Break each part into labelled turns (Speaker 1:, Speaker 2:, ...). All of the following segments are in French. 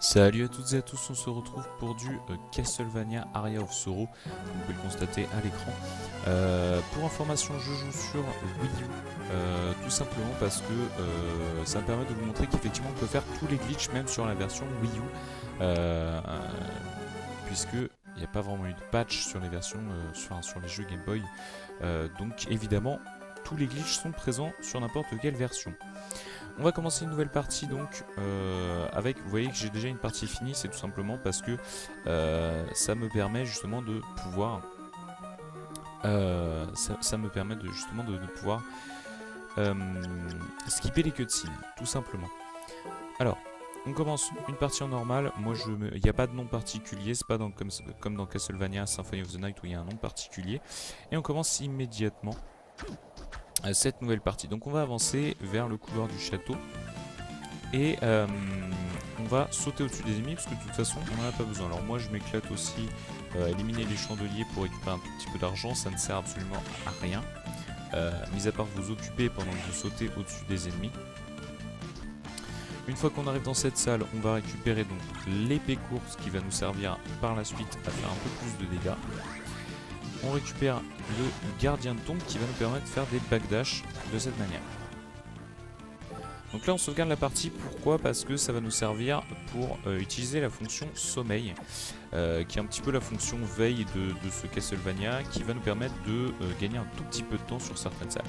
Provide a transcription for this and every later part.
Speaker 1: Salut à toutes et à tous, on se retrouve pour du Castlevania Aria of Sorrow, vous pouvez le constater à l'écran. Pour information, je joue sur Wii U, tout simplement parce que ça me permet de vous montrer qu'effectivement on peut faire tous les glitches même sur la version Wii U, puisque il n'y a pas vraiment eu de patch sur les versions, sur les jeux Game Boy, donc évidemment tous les glitches sont présents sur n'importe quelle version. On va commencer une nouvelle partie donc avec, vous voyez que j'ai déjà une partie finie, c'est tout simplement parce que ça me permet justement de pouvoir ça me permet de justement de pouvoir skipper les cutscenes, tout simplement. Alors, on commence une partie en normal. Moi, il n'y a pas de nom particulier, c'est pas comme dans Castlevania Symphony of the Night où il y a un nom particulier. Et on commence immédiatement cette nouvelle partie. Donc on va avancer vers le couloir du château et on va sauter au-dessus des ennemis parce que de toute façon on n'en a pas besoin. Alors moi je m'éclate aussi à éliminer les chandeliers pour récupérer un tout petit peu d'argent, ça ne sert absolument à rien, mis à part vous occuper pendant que vous sautez au-dessus des ennemis. Une fois qu'on arrive dans cette salle, on va récupérer donc l'épée courte qui va nous servir par la suite à faire un peu plus de dégâts. On récupère le gardien de tombe qui va nous permettre de faire des backdash de cette manière. Donc là on sauvegarde la partie, pourquoi? Parce que ça va nous servir pour utiliser la fonction sommeil, qui est un petit peu la fonction veille de ce Castlevania, qui va nous permettre de gagner un tout petit peu de temps sur certaines salles.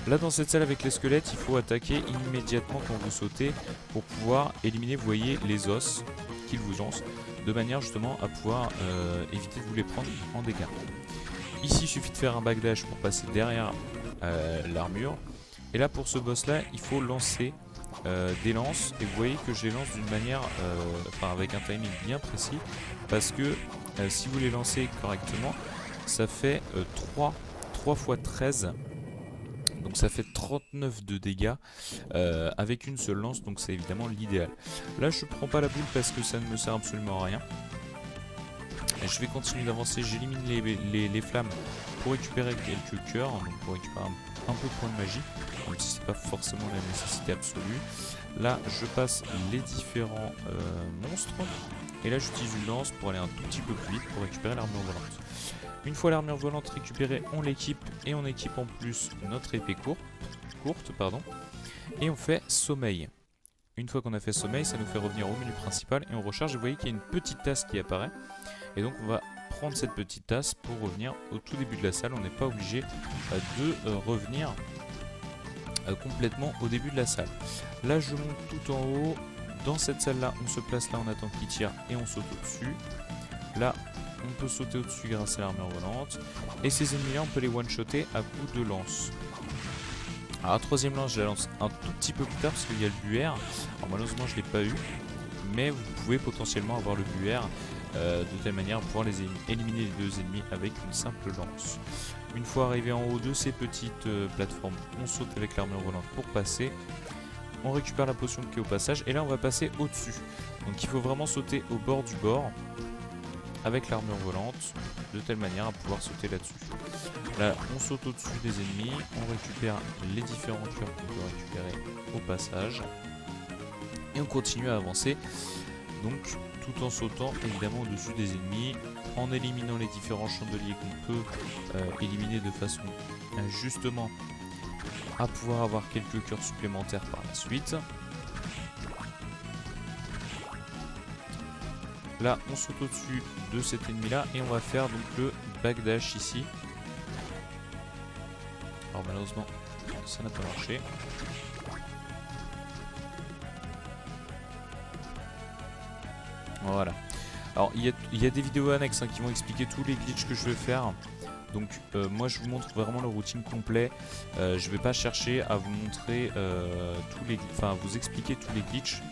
Speaker 1: Là dans cette salle avec les squelettes, il faut attaquer immédiatement quand vous sautez pour pouvoir éliminer, vous voyez, les os qu'ils vous lancent, de manière justement à pouvoir éviter de vous les prendre en dégâts. Ici il suffit de faire un backdash pour passer derrière l'armure. Et là pour ce boss là il faut lancer des lances. Et vous voyez que je les lance d'une manière, avec un timing bien précis. Parce que si vous les lancez correctement, ça fait 3 x 13. Donc ça fait 39 de dégâts avec une seule lance, donc c'est évidemment l'idéal. Là je prends pas la boule parce que ça ne me sert absolument à rien. Et je vais continuer d'avancer, j'élimine les flammes pour récupérer quelques cœurs, donc pour récupérer un peu de points de magie, même si c'est pas forcément la nécessité absolue. Là je passe les différents monstres, et là j'utilise une lance pour aller un tout petit peu plus vite pour récupérer l'armure volante. Une fois l'armure volante récupérée, on l'équipe et on équipe en plus notre épée courte, et on fait sommeil. Une fois qu'on a fait sommeil, ça nous fait revenir au menu principal et on recharge. Et vous voyez qu'il y a une petite tasse qui apparaît. Et donc on va prendre cette petite tasse pour revenir au tout début de la salle. On n'est pas obligé de revenir complètement au début de la salle. Là je monte tout en haut. Dans cette salle là, on se place là, on attend qu'il tire et on saute au-dessus. Là, on peut sauter au-dessus grâce à l'armure volante. Et ces ennemis là, on peut les one-shotter à coups de lance. Alors la troisième lance, je la lance un tout petit peu plus tard parce qu'il y a le buer. Alors malheureusement je ne l'ai pas eu, mais vous pouvez potentiellement avoir le buer de telle manière à pouvoir éliminer les deux ennemis avec une simple lance. Une fois arrivé en haut de ces petites plateformes, on saute avec l'armure volante pour passer. On récupère la potion qui est au passage et là on va passer au-dessus. Donc il faut vraiment sauter au bord du bord avec l'armure volante de telle manière à pouvoir sauter là-dessus. Là on saute au-dessus des ennemis, on récupère les différents cœurs qu'on peut récupérer au passage et on continue à avancer, donc tout en sautant évidemment au-dessus des ennemis, en éliminant les différents chandeliers qu'on peut éliminer de façon justement à pouvoir avoir quelques cœurs supplémentaires par la suite. Là on saute au-dessus de cet ennemi là et on va faire donc le backdash ici. Alors malheureusement ça n'a pas marché. Voilà. Alors il y a des vidéos annexes qui vont expliquer tous les glitches que je vais faire. Donc moi je vous montre vraiment le routine complet. Je vais pas chercher à vous montrer vous expliquer tous les glitches.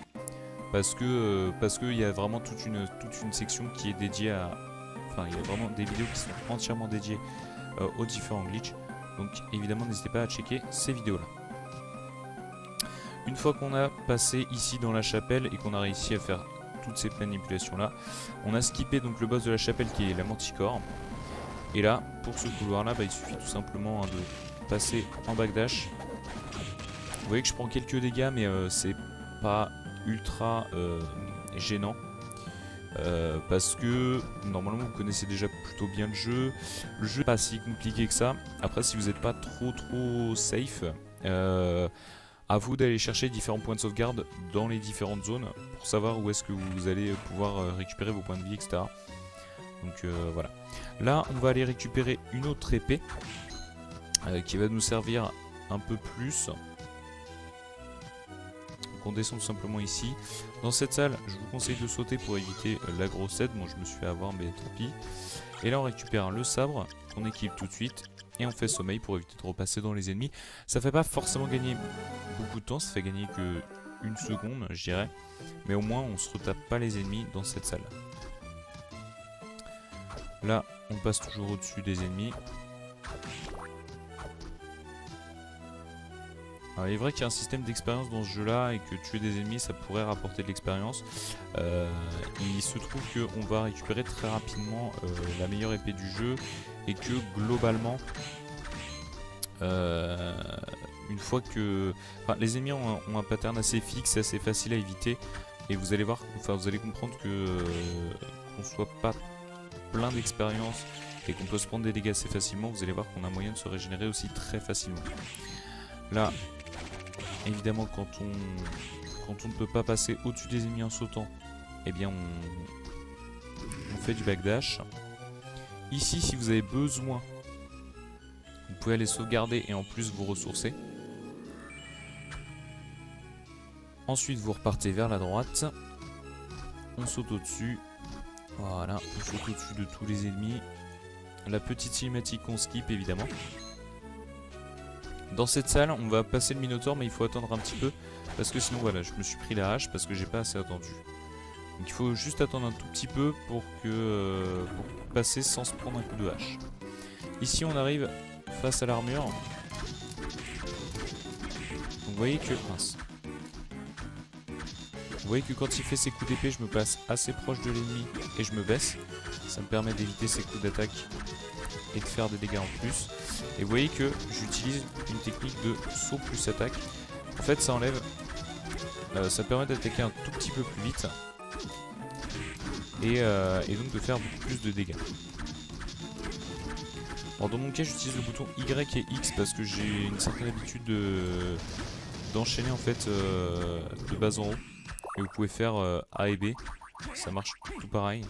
Speaker 1: Parce que il y a vraiment toute une section qui est dédiée à... Enfin, il y a vraiment des vidéos qui sont entièrement dédiées aux différents glitches. Donc évidemment n'hésitez pas à checker ces vidéos là. Une fois qu'on a passé ici dans la chapelle et qu'on a réussi à faire toutes ces manipulations là, on a skippé donc le boss de la chapelle qui est la manticore. Et là, pour ce couloir là, il suffit tout simplement de passer en backdash. Vous voyez que je prends quelques dégâts mais c'est pas ultra gênant. Parce que normalement vous connaissez déjà plutôt bien le jeu. Le jeu n'est pas si compliqué que ça. Après, si vous n'êtes pas trop safe, à vous d'aller chercher différents points de sauvegarde dans les différentes zones pour savoir où est-ce que vous allez pouvoir récupérer vos points de vie, etc. Donc voilà. Là, on va aller récupérer une autre épée qui va nous servir un peu plus. Donc on descend tout simplement ici. Dans cette salle, je vous conseille de sauter pour éviter la grosse aide. Bon, je me suis fait avoir, mais tant pis. Et là, on récupère le sabre qu'on équipe tout de suite. Et on fait sommeil pour éviter de repasser dans les ennemis. Ça fait pas forcément gagner beaucoup de temps, ça fait gagner que une seconde, je dirais. Mais au moins, on se retape pas les ennemis dans cette salle. Là, on passe toujours au-dessus des ennemis. Alors, il est vrai qu'il y a un système d'expérience dans ce jeu-là et que tuer des ennemis, ça pourrait rapporter de l'expérience. Il se trouve qu'on va récupérer très rapidement la meilleure épée du jeu et que globalement, une fois que... Enfin, les ennemis ont un pattern assez fixe, assez facile à éviter et vous allez voir, enfin vous allez comprendre que qu'on soit pas plein d'expérience et qu'on peut se prendre des dégâts assez facilement, vous allez voir qu'on a moyen de se régénérer aussi très facilement. Là, évidemment, quand on ne peut pas passer au-dessus des ennemis en sautant, eh bien on fait du backdash. Ici, si vous avez besoin, vous pouvez aller sauvegarder et en plus vous ressourcer. Ensuite, vous repartez vers la droite. On saute au-dessus. Voilà, on saute au-dessus de tous les ennemis. La petite cinématique qu'on skip, évidemment. Dans cette salle, on va passer le Minotaur, mais il faut attendre un petit peu. Parce que sinon, voilà, je me suis pris la hache parce que j'ai pas assez attendu. Donc il faut juste attendre un tout petit peu pour passer sans se prendre un coup de hache. Ici, on arrive face à l'armure. Donc vous voyez que... Mince. Vous voyez que quand il fait ses coups d'épée, je me place assez proche de l'ennemi et je me baisse. Ça me permet d'éviter ses coups d'attaque et de faire des dégâts en plus. Et vous voyez que j'utilise une technique de saut plus attaque. En fait, ça enlève... ça permet d'attaquer un tout petit peu plus vite. Et donc de faire beaucoup plus de dégâts. Alors dans mon cas, j'utilise le bouton Y et X parce que j'ai une certaine habitude d'enchaîner en fait de bas en haut. Et vous pouvez faire A et B, ça marche tout pareil.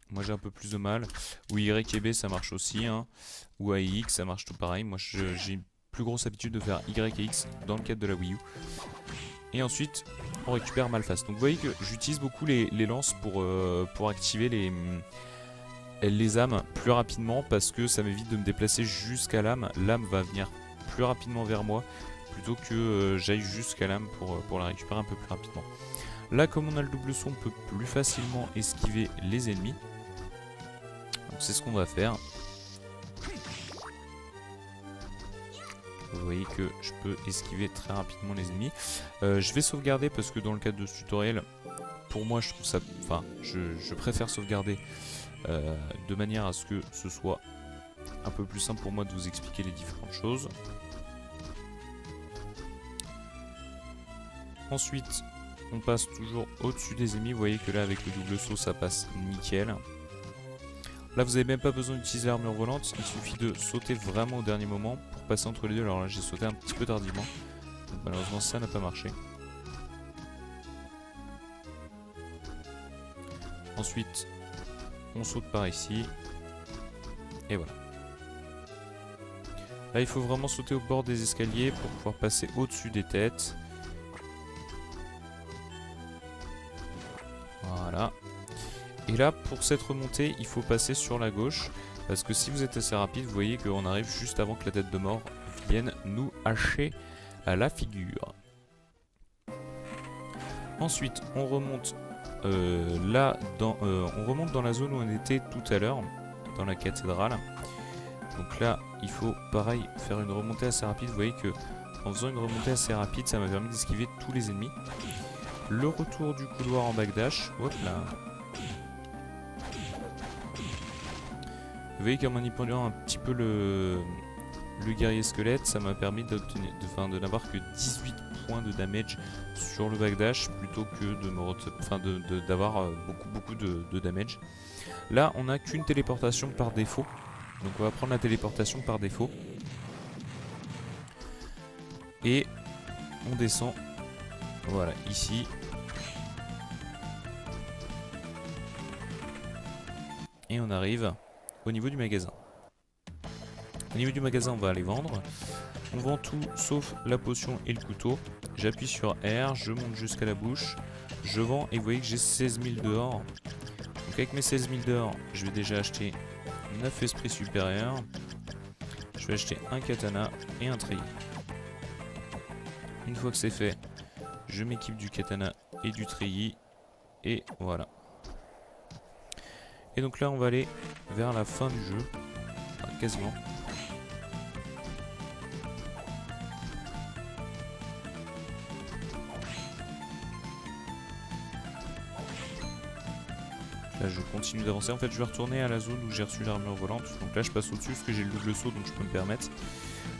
Speaker 1: Moi j'ai un peu plus de mal. Ou Y et B ça marche aussi, hein. Ou A et X ça marche tout pareil. Moi j'ai une plus grosse habitude de faire Y et X dans le cadre de la Wii U. Et ensuite on récupère Malphas. Donc vous voyez que j'utilise beaucoup les lances pour activer les âmes plus rapidement parce que ça m'évite de me déplacer jusqu'à l'âme. L'âme va venir plus rapidement vers moi plutôt que j'aille jusqu'à l'âme pour la récupérer un peu plus rapidement. Là, comme on a le double saut, on peut plus facilement esquiver les ennemis. Donc c'est ce qu'on va faire. Vous voyez que je peux esquiver très rapidement les ennemis. Je vais sauvegarder parce que dans le cadre de ce tutoriel, pour moi je trouve ça... Enfin, je préfère sauvegarder de manière à ce que ce soit un peu plus simple pour moi de vous expliquer les différentes choses. Ensuite, on passe toujours au-dessus des ennemis. Vous voyez que là, avec le double saut, ça passe nickel. Là, vous n'avez même pas besoin d'utiliser l'armure volante. Il suffit de sauter vraiment au dernier moment pour passer entre les deux. Alors là, j'ai sauté un petit peu tardivement. Donc, malheureusement, ça n'a pas marché. Ensuite, on saute par ici. Et voilà. Là, il faut vraiment sauter au bord des escaliers pour pouvoir passer au-dessus des têtes. Voilà. Et là, pour cette remontée, il faut passer sur la gauche. Parce que si vous êtes assez rapide, vous voyez qu'on arrive juste avant que la tête de mort vienne nous hacher à la figure. Ensuite, on remonte on remonte dans la zone où on était tout à l'heure, dans la cathédrale. Donc là, il faut pareil faire une remontée assez rapide. Vous voyez que en faisant une remontée assez rapide, ça m'a permis d'esquiver tous les ennemis. Le retour du couloir en backdash. Hop là. Vous voyez qu'en manipulant un petit peu le guerrier squelette, ça m'a permis de n'avoir que 18 points de damage sur le backdash plutôt que d'avoir beaucoup de damage. Là on n'a qu'une téléportation par défaut, donc on va prendre la téléportation par défaut et on descend, voilà, ici. Et on arrive au niveau du magasin. Au niveau du magasin, on va aller vendre. On vend tout sauf la potion et le couteau. J'appuie sur R, je monte jusqu'à la bouche. Je vends et vous voyez que j'ai 16 000 d'or. Donc avec mes 16 000 d'or, je vais déjà acheter 9 esprits supérieurs. Je vais acheter un katana et un treillis. Une fois que c'est fait, je m'équipe du katana et du treillis. Et voilà. Et donc là on va aller vers la fin du jeu, enfin, quasiment. Là je continue d'avancer, en fait je vais retourner à la zone où j'ai reçu l'armure volante. Donc là je passe au dessus parce que j'ai le double saut, donc je peux me permettre.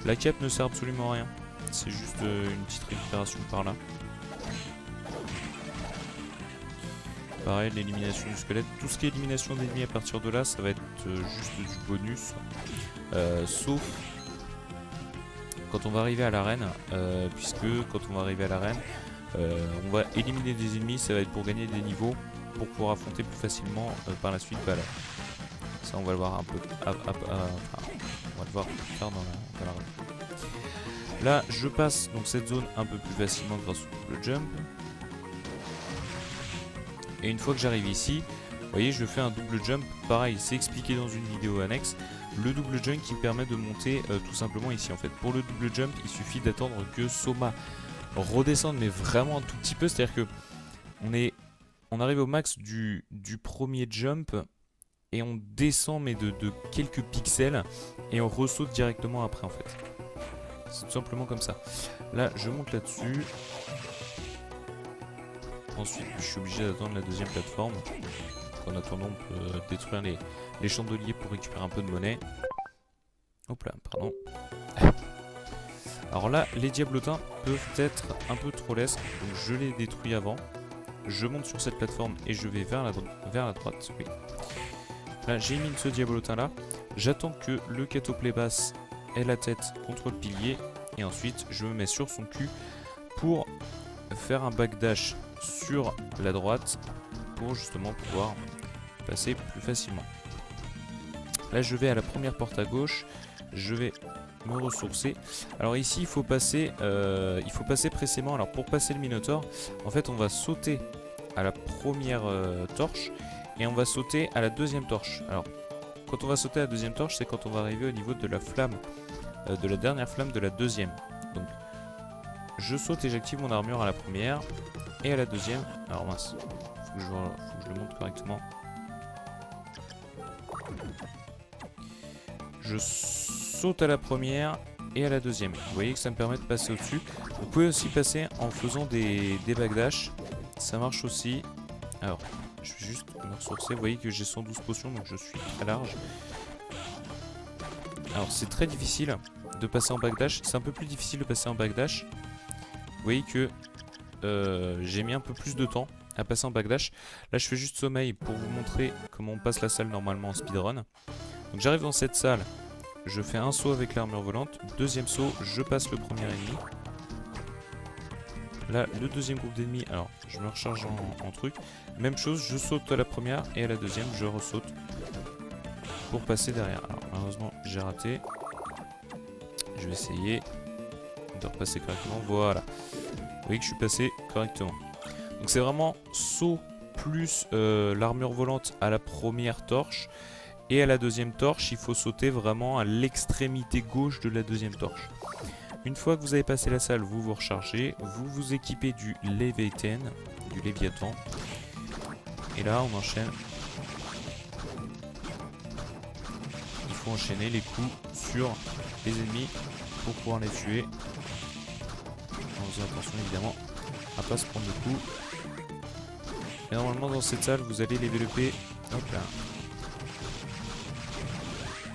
Speaker 1: La cape ne sert absolument à rien, c'est juste une petite récupération par là. Pareil, l'élimination du squelette. Tout ce qui est élimination d'ennemis à partir de là, ça va être juste du bonus. Sauf quand on va arriver à l'arène, puisque quand on va arriver à l'arène, on va éliminer des ennemis, ça va être pour gagner des niveaux, pour pouvoir affronter plus facilement par la suite Valor. Ça on va le voir un peu, on va le voir plus tard dans la run. Là je passe donc cette zone un peu plus facilement grâce au double jump. Et une fois que j'arrive ici, vous voyez, je fais un double jump. Pareil, c'est expliqué dans une vidéo annexe. Le double jump qui me permet de monter tout simplement ici. En fait, pour le double jump, il suffit d'attendre que Soma redescende, mais vraiment un tout petit peu. C'est-à-dire que on arrive au max du premier jump et on descend, mais de quelques pixels, et on ressaute directement après, en fait. C'est tout simplement comme ça. Là, je monte là-dessus. Ensuite, je suis obligé d'attendre la deuxième plateforme. En attendant, on peut détruire les chandeliers pour récupérer un peu de monnaie. Hop là, pardon. Alors là, les diablotins peuvent être un peu trop lesses, donc je les détruis avant. Je monte sur cette plateforme et je vais vers la droite. Oui. Là, j'élimine ce diablotin là. J'attends que le Catoplébas ait la tête contre le pilier. Et ensuite, je me mets sur son cul pour faire un backdash sur la droite pour justement pouvoir passer plus facilement. Là je vais à la première porte à gauche, je vais me ressourcer. Alors ici il faut passer précisément. Alors pour passer le Minotaur, en fait on va sauter à la première torche et on va sauter à la deuxième torche. Alors quand on va sauter à la deuxième torche, c'est quand on va arriver au niveau de la flamme, de la dernière flamme de la deuxième. Donc je saute et j'active mon armure à la première et à la deuxième. Alors mince, faut que je le monte correctement. Je saute à la première et à la deuxième. Vous voyez que ça me permet de passer au-dessus. Vous pouvez aussi passer en faisant des backdash. Ça marche aussi. Alors, je vais juste me ressourcer. Vous voyez que j'ai 112 potions, donc je suis très large. Alors, c'est très difficile de passer en backdash. C'est un peu plus difficile de passer en backdash. Vous voyez que j'ai mis un peu plus de temps à passer en backdash. Là je fais juste sommeil pour vous montrer comment on passe la salle normalement en speedrun. Donc j'arrive dans cette salle, je fais un saut avec l'armure volante, deuxième saut, je passe le premier ennemi. Là le deuxième groupe d'ennemis, alors je me recharge en truc. Même chose, je saute à la première et à la deuxième je ressaute pour passer derrière. Alors malheureusement j'ai raté. Je vais essayer de repasser correctement, voilà. Vous voyez que je suis passé correctement. Donc c'est vraiment saut plus l'armure volante à la première torche. Et à la deuxième torche, il faut sauter vraiment à l'extrémité gauche de la deuxième torche. Une fois que vous avez passé la salle, vous vous rechargez. Vous vous équipez du Léviathan. Et là, on enchaîne. Il faut enchaîner les coups sur les ennemis pour pouvoir les tuer. En faisant attention évidemment à pas se prendre de coups. Et normalement dans cette salle vous allez lever. Hop là.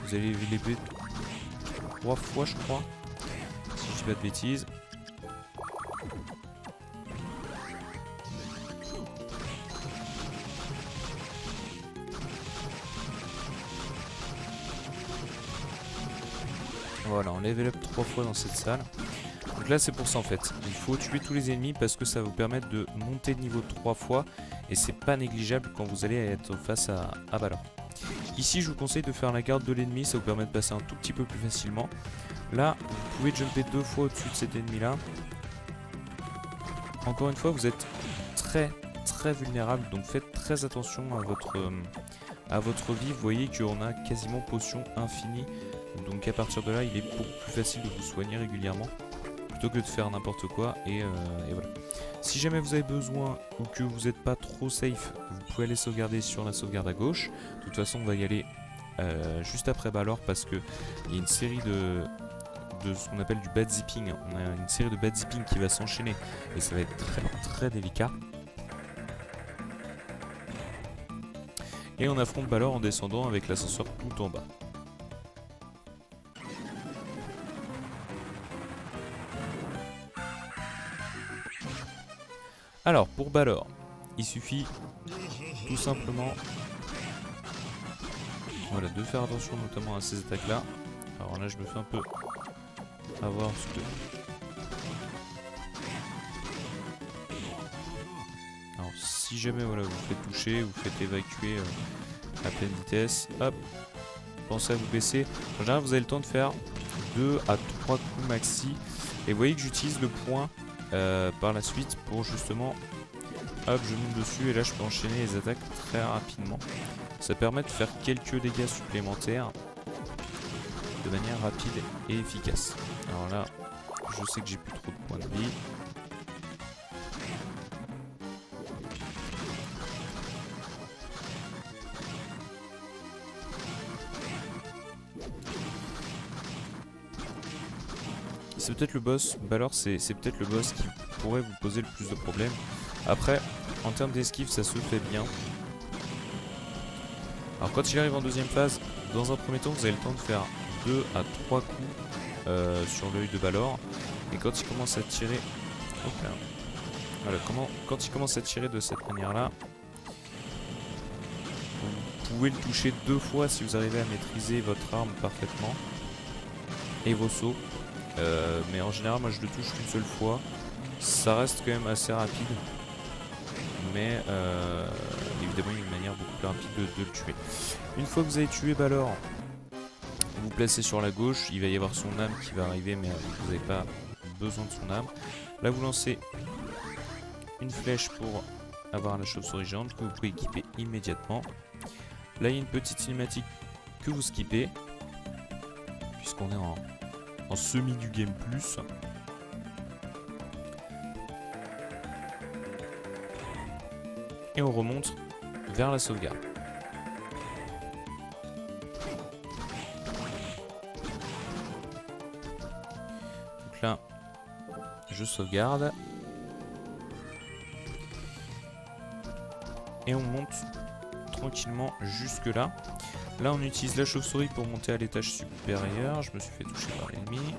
Speaker 1: Vous allez lever 3 fois je crois. Si je dis pas de bêtises. Voilà, on level up 3 fois dans cette salle. Donc là c'est pour ça en fait, il faut tuer tous les ennemis parce que ça va vous permettre de monter de niveau 3 fois. Et c'est pas négligeable quand vous allez être face à Balor. Ici je vous conseille de faire la garde de l'ennemi, ça vous permet de passer un tout petit peu plus facilement. Là vous pouvez jumper 2 fois au-dessus de cet ennemi là. Encore une fois vous êtes très vulnérable, donc faites très attention à votre vie. Vous voyez qu'on a quasiment potion infinie, donc à partir de là il est beaucoup plus facile de vous soigner régulièrement plutôt que de faire n'importe quoi. Et voilà. Si jamais vous avez besoin ou que vous n'êtes pas trop safe, vous pouvez aller sauvegarder sur la sauvegarde à gauche. De toute façon on va y aller juste après Balor parce que il y a une série de ce qu'on appelle du bad zipping. On a une série de bad zipping qui va s'enchaîner et ça va être très délicat. Et on affronte Balor en descendant avec l'ascenseur tout en bas. Alors pour Balor, il suffit tout simplement voilà, de faire attention notamment à ces attaques là. Alors là je me fais un peu avoir parce que... Alors si jamais voilà, vous faites toucher, vous faites évacuer à pleine vitesse, hop, pensez à vous baisser. En général vous avez le temps de faire 2 à 3 coups maxi. Et vous voyez que j'utilise le point par la suite pour justement... Hop, je monte dessus et là je peux enchaîner les attaques très rapidement. Ça permet de faire quelques dégâts supplémentaires de manière rapide et efficace. Alors là, je sais que j'ai plus trop de points de vie. C'est peut-être le boss, Balor c'est peut-être le boss qui pourrait vous poser le plus de problèmes. Après, en termes d'esquive, ça se fait bien. Alors quand il arrive en deuxième phase, dans un premier temps, vous avez le temps de faire 2 à 3 coups sur l'œil de Balor. Et quand il commence à tirer... Hop là. Voilà, quand il commence à tirer de cette manière-là, vous pouvez le toucher 2 fois si vous arrivez à maîtriser votre arme parfaitement. Et vos sauts. Mais en général, moi je le touche qu'une seule fois. Ça reste quand même assez rapide. Mais évidemment il y a une manière beaucoup plus rapide de le tuer. Une fois que vous avez tué Balor, vous vous placez sur la gauche, il va y avoir son âme qui va arriver mais vous n'avez pas besoin de son âme. Là vous lancez une flèche pour avoir la chauve-souris géante que vous pouvez équiper immédiatement. Là il y a une petite cinématique que vous skippez puisqu'on est en semi du game plus. Et on remonte vers la sauvegarde. Donc là, je sauvegarde. Et on monte tranquillement jusque là. Là, on utilise la chauve-souris pour monter à l'étage supérieur. Je me suis fait toucher par l'ennemi.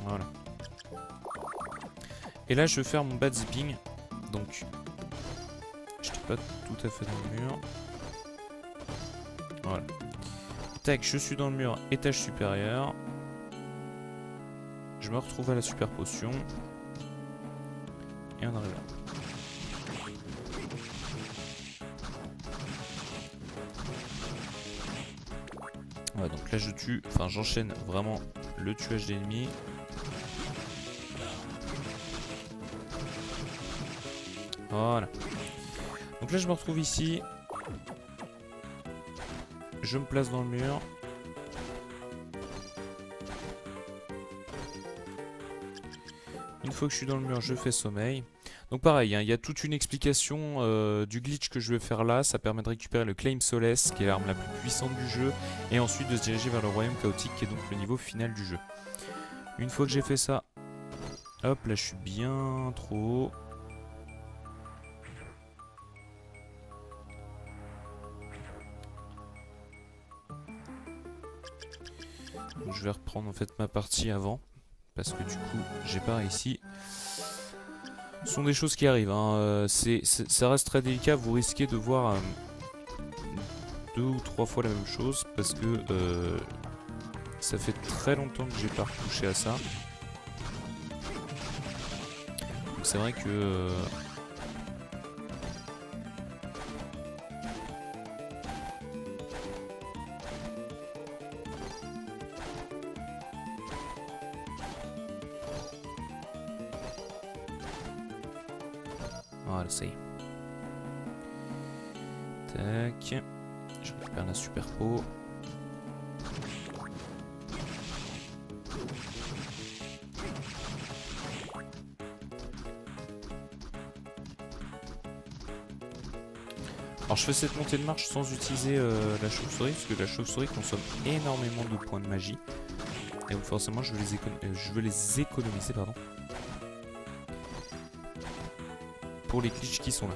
Speaker 1: Voilà. Et là je vais faire mon bad zipping. Donc je n'étais pas tout à fait dans le mur. Voilà. Tac, je suis dans le mur, étage supérieur. Je me retrouve à la super potion. Et on arrive là. Voilà, donc là je tue, enfin j'enchaîne vraiment le tuage d'ennemis. Voilà. Donc là je me retrouve ici. Je me place dans le mur. Une fois que je suis dans le mur, je fais sommeil. Donc pareil, hein, il y a toute une explication du glitch que je vais faire là. Ça permet de récupérer le Claim Solace, qui est l'arme la plus puissante du jeu. Et ensuite de se diriger vers le royaume chaotique, qui est donc le niveau final du jeu. Une fois que j'ai fait ça, hop, là je suis bien trop haut. Donc je vais reprendre en fait ma partie avant. Parce que du coup, j'ai pas réussi. Ce sont des choses qui arrivent. Hein. Ça reste très délicat. Vous risquez de voir 2 ou 3 fois la même chose parce que ça fait très longtemps que j'ai pas retouché à ça. Donc c'est vrai que voilà, ça y est. Tac. Je récupère la super peau. Alors je fais cette montée de marche sans utiliser la chauve-souris, parce que la chauve-souris consomme énormément de points de magie. Et donc forcément je veux les économiser pardon, pour les glitches qui sont là.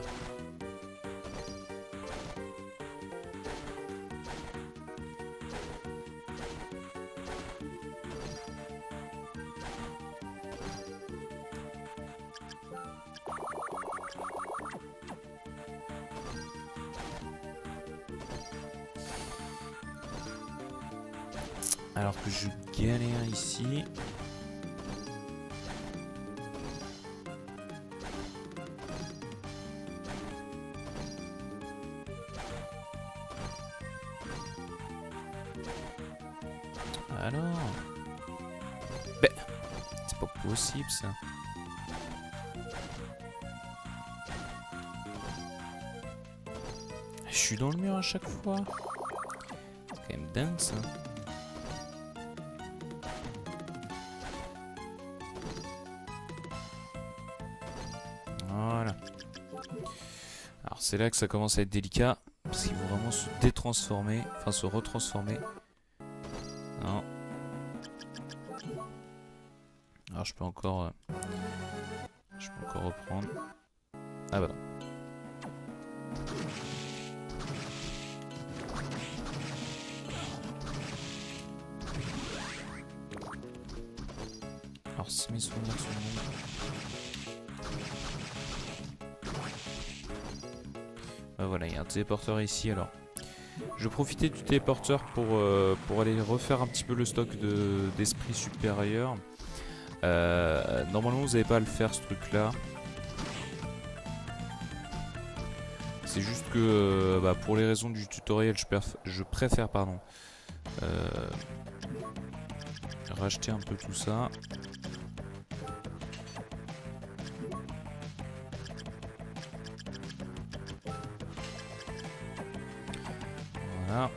Speaker 1: Alors que je galère ici. Alors ben, c'est pas possible ça. Je suis dans le mur à chaque fois. C'est quand même dingue ça. Voilà. Alors c'est là que ça commence à être délicat. Parce qu'il faut vraiment se détransformer. Enfin se retransformer. Non. Alors je peux encore reprendre. Ah bah non. Alors si mes souvenirs sont bons. Voilà, il y a un téléporteur ici alors. Je vais profiter du téléporteur pour aller refaire un petit peu le stock d'esprit supérieur. Normalement vous n'avez pas à le faire ce truc là. C'est juste que bah, pour les raisons du tutoriel je préfère pardon, racheter un peu tout ça. Voilà.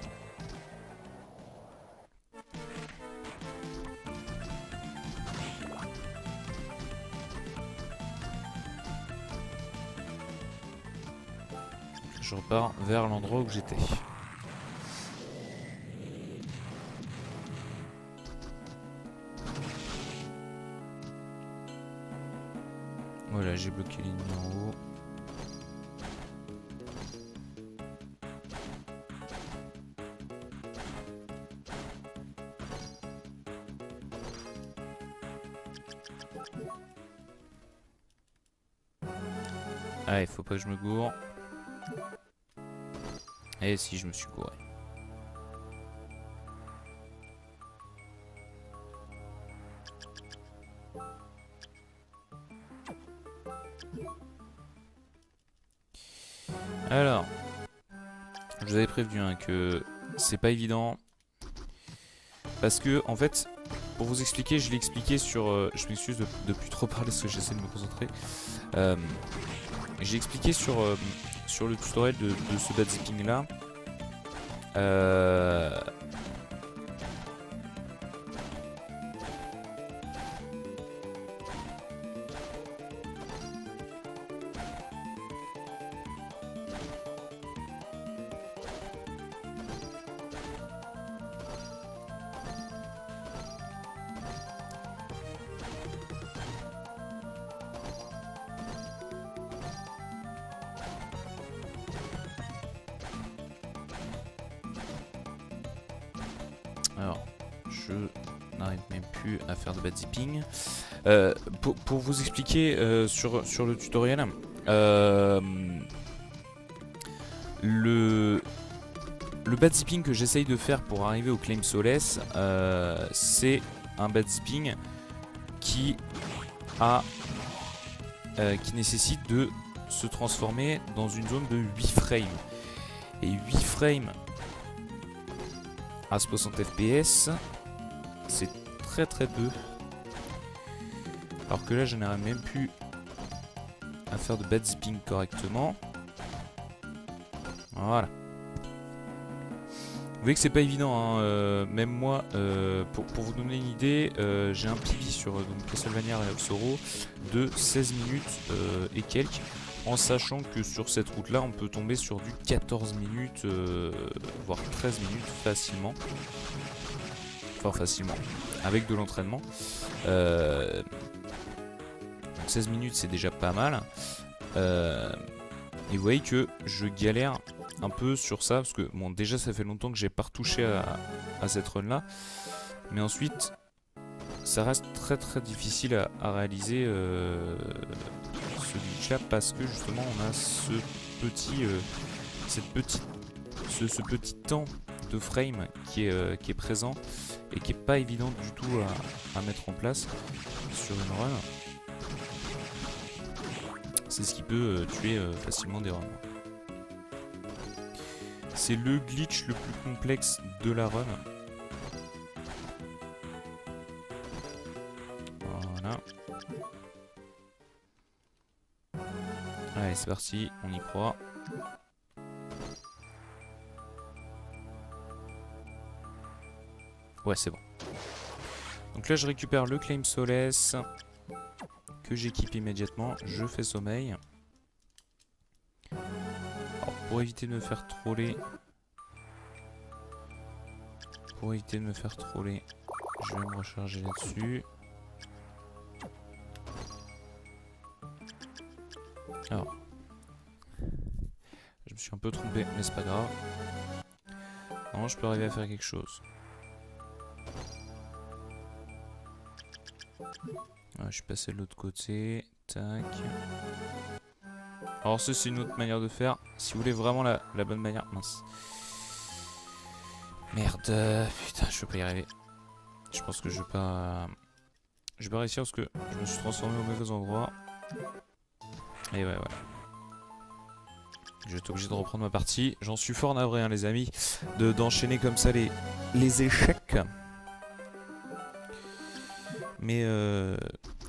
Speaker 1: Je repars vers l'endroit où j'étais. Voilà, j'ai bloqué les lignes en haut. Ah, il faut pas que je me gourre. Et si je me suis gouré. Alors, je vous avais prévenu hein, que c'est pas évident. Parce que, en fait, pour vous expliquer, je l'ai expliqué sur... je m'excuse de plus trop parler parce que j'essaie de me concentrer. J'ai expliqué sur le tutoriel de ce bad zipping là. Alors, je n'arrive même plus à faire de bad zipping. Pour vous expliquer sur le tutoriel, le bad zipping que j'essaye de faire pour arriver au Claim Solace, c'est un bad zipping qui nécessite de se transformer dans une zone de 8 frames. Et 8 frames à 60 fps, c'est très très peu. Alors que là, je n'arrive même plus à faire de bad zipping correctement. Voilà. Vous voyez que c'est pas évident, hein. Même moi, pour vous donner une idée, j'ai un PV sur Castlevania Ray of Sorrow de 16 minutes et quelques, en sachant que sur cette route-là, on peut tomber sur du 14 minutes, voire 13 minutes facilement. Enfin facilement, avec de l'entraînement. 16 minutes, c'est déjà pas mal. Et vous voyez que je galère un peu sur ça, parce que bon, déjà ça fait longtemps que j'ai pas retouché à cette run là, mais ensuite ça reste très très difficile à réaliser ce glitch là, parce que justement on a ce petit temps de frame qui est présent et qui est pas évident du tout à mettre en place sur une run. C'est ce qui peut tuer facilement des runs. C'est le glitch le plus complexe de la run. Voilà. Allez, c'est parti, on y croit. Ouais, c'est bon. Donc là, je récupère le Claim Solace que j'équipe immédiatement. Je fais sommeil. Alors, pour éviter de me faire troller, je vais me recharger là-dessus. Alors, je me suis un peu trompé, mais c'est pas grave. Non, je peux arriver à faire quelque chose. Ah, je suis passé de l'autre côté. Tac. Alors ça, c'est une autre manière de faire. Si vous voulez vraiment la bonne manière. Mince. Merde. Putain, je peux pas y arriver. Je pense que je vais pas réussir parce que je me suis transformé au mauvais endroit. Et ouais, voilà. Je vais être obligé de reprendre ma partie. J'en suis fort navré, hein, les amis, d'enchaîner comme ça les échecs. Mais je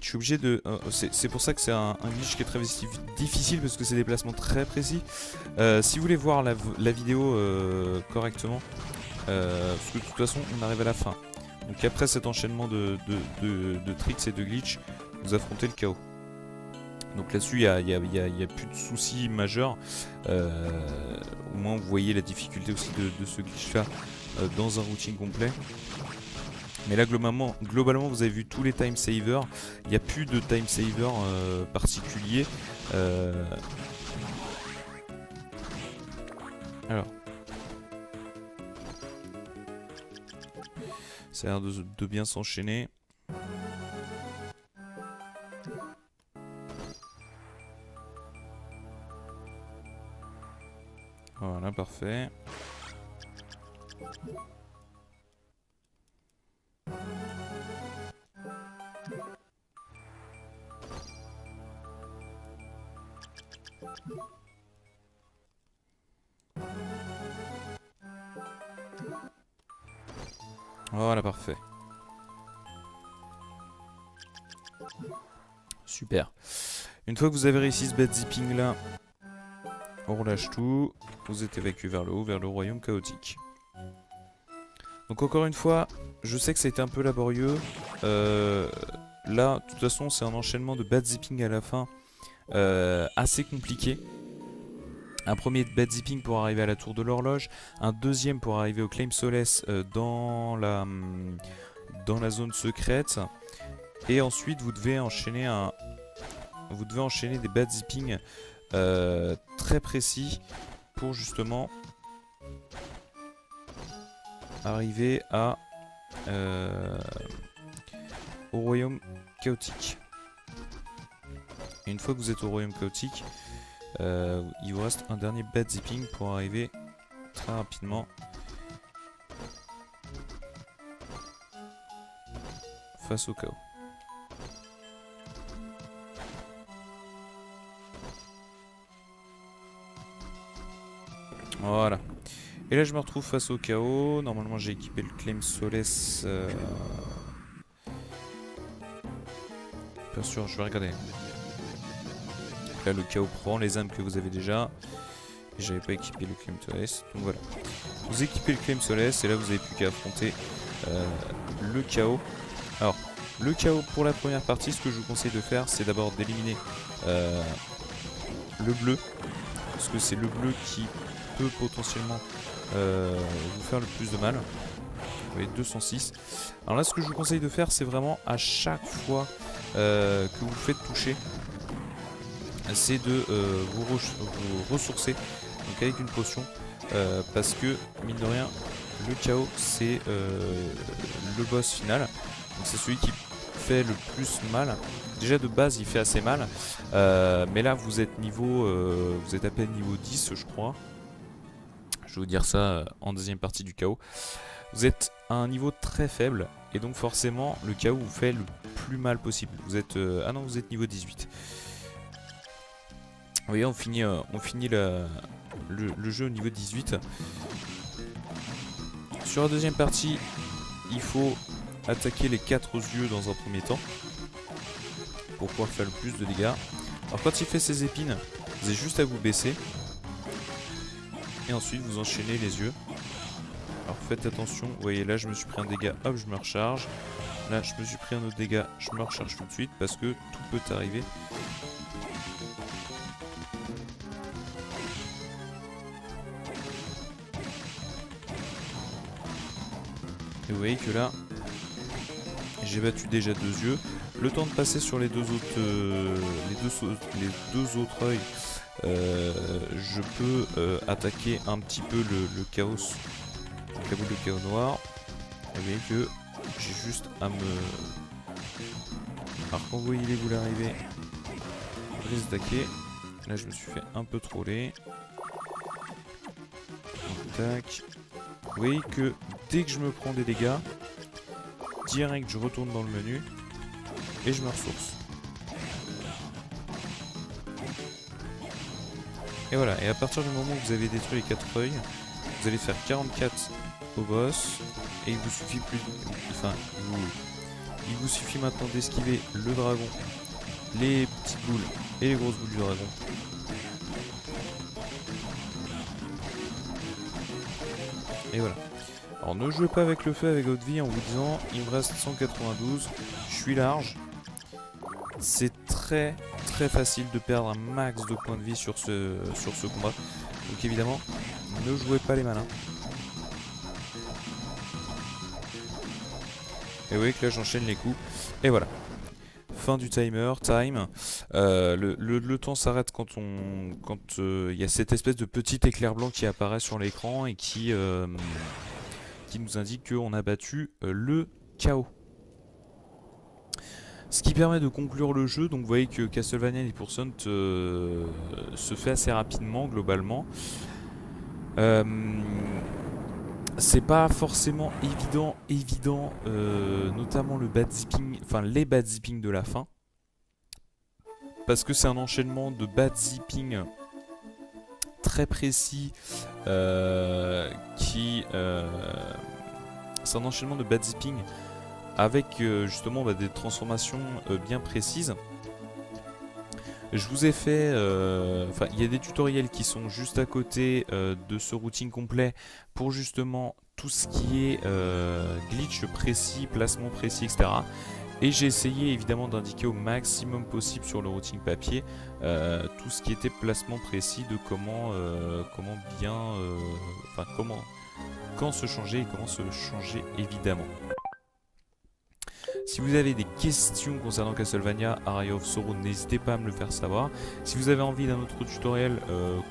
Speaker 1: suis obligé de... c'est pour ça que c'est un glitch qui est très difficile, parce que c'est des placements très précis. Si vous voulez voir la vidéo correctement, parce que de toute façon on arrive à la fin. Donc après cet enchaînement de tricks et de glitch, vous affrontez le chaos. Donc là-dessus il n'y a plus de soucis majeurs. Au moins vous voyez la difficulté aussi de ce glitch là dans un routing complet. Mais là globalement vous avez vu tous les time savers. Il n'y a plus de time saver particulier. Alors, ça a l'air de bien s'enchaîner. Voilà, parfait. Voilà, parfait. Super. Une fois que vous avez réussi ce bad zipping là, on relâche tout. Vous êtes évacué vers le haut, vers le royaume chaotique. Donc encore une fois, je sais que ça a été un peu laborieux. Là, de toute façon, c'est un enchaînement de bad zipping à la fin assez compliqué. Un premier bad zipping pour arriver à la tour de l'horloge, un deuxième pour arriver au Claim Solace dans la zone secrète, et ensuite vous devez enchaîner des bad zipping très précis pour justement arriver au royaume chaotique. Et une fois que vous êtes au royaume chaotique, il vous reste un dernier bad zipping pour arriver très rapidement. Face au chaos. Voilà. Et là je me retrouve face au chaos. Normalement j'ai équipé le Claim Solace. Bien sûr, je vais regarder. Là le chaos prend les âmes que vous avez déjà. Et j'avais pas équipé le Claim Solace. Donc voilà. Vous équipez le Claim Solace et là vous n'avez plus qu'à affronter le chaos. Alors, le chaos pour la première partie, ce que je vous conseille de faire, c'est d'abord d'éliminer le bleu. Parce que c'est le bleu qui peut potentiellement vous faire le plus de mal. Vous voyez, 206. Alors là, ce que je vous conseille de faire, c'est vraiment à chaque fois que vous faites toucher, c'est de vous ressourcer donc avec une potion. Parce que, mine de rien, le chaos, c'est le boss final. Donc c'est celui qui fait le plus mal. Déjà de base il fait assez mal, mais là vous êtes vous êtes à peine niveau 10 je crois. Je vais vous dire ça en deuxième partie du chaos. Vous êtes à un niveau très faible et donc forcément le chaos vous fait le plus mal possible. Vous êtes ah non, vous êtes niveau 18. Vous voyez, on finit le jeu au niveau 18. Sur la deuxième partie, il faut attaquer les 4 yeux dans un premier temps pour pouvoir faire le plus de dégâts. Alors quand il fait ses épines, vous avez juste à vous baisser et ensuite vous enchaînez les yeux. Alors faites attention, vous voyez là je me suis pris un dégât, hop je me recharge. Là je me suis pris un autre dégât, je me recharge tout de suite parce que tout peut arriver. Et vous voyez que là j'ai battu déjà 2 yeux. Le temps de passer sur les deux autres œils, je peux attaquer un petit peu le chaos, le chaos noir. Vous voyez que j'ai juste à me... Alors quand vous voyez les boules arriver, je les attaquer. Là je me suis fait un peu troller. Tac. Vous voyez que dès que je me prends des dégâts, direct je retourne dans le menu et je me ressource. Et voilà, et à partir du moment où vous avez détruit les 4 feuilles, vous allez faire 44 au boss et il vous suffit il vous suffit maintenant d'esquiver le dragon, les petites boules et les grosses boules du dragon. Et voilà. Alors ne jouez pas avec le feu avec votre vie en vous disant il me reste 192, je suis large. C'est très facile de perdre un max de points de vie sur ce combat. Donc évidemment, ne jouez pas les malins. Et vous voyez que là j'enchaîne les coups. Et voilà. Fin du timer, time. Le temps s'arrête quand il y a cette espèce de petit éclair blanc qui apparaît sur l'écran et qui nous indique qu'on a battu le chaos. Ce qui permet de conclure le jeu. Donc vous voyez que Castlevania Lepurson se fait assez rapidement globalement. C'est pas forcément évident, notamment le bad zipping, enfin les bad zipping de la fin. Parce que c'est un enchaînement de bad zipping très précis c'est un enchaînement de bad zipping avec justement des transformations bien précises. Je vous ai fait, il y a des tutoriels qui sont juste à côté de ce routing complet pour justement tout ce qui est glitch précis, placement précis, etc. Et j'ai essayé évidemment d'indiquer au maximum possible sur le routing papier tout ce qui était placement précis de quand se changer et comment se changer évidemment. Si vous avez des questions concernant Castlevania Aria of Sorrow, n'hésitez pas à me le faire savoir. Si vous avez envie d'un autre tutoriel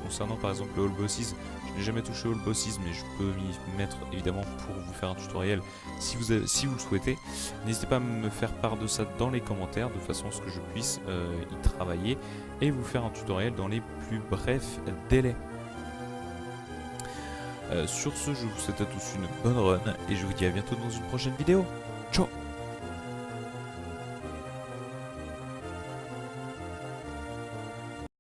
Speaker 1: concernant par exemple le All Bosses, je n'ai jamais touché au All Bosses mais je peux m'y mettre évidemment pour vous faire un tutoriel si vous le souhaitez. N'hésitez pas à me faire part de ça dans les commentaires de façon à ce que je puisse y travailler et vous faire un tutoriel dans les plus brefs délais. Sur ce, je vous souhaite à tous une bonne run et je vous dis à bientôt dans une prochaine vidéo. Ciao.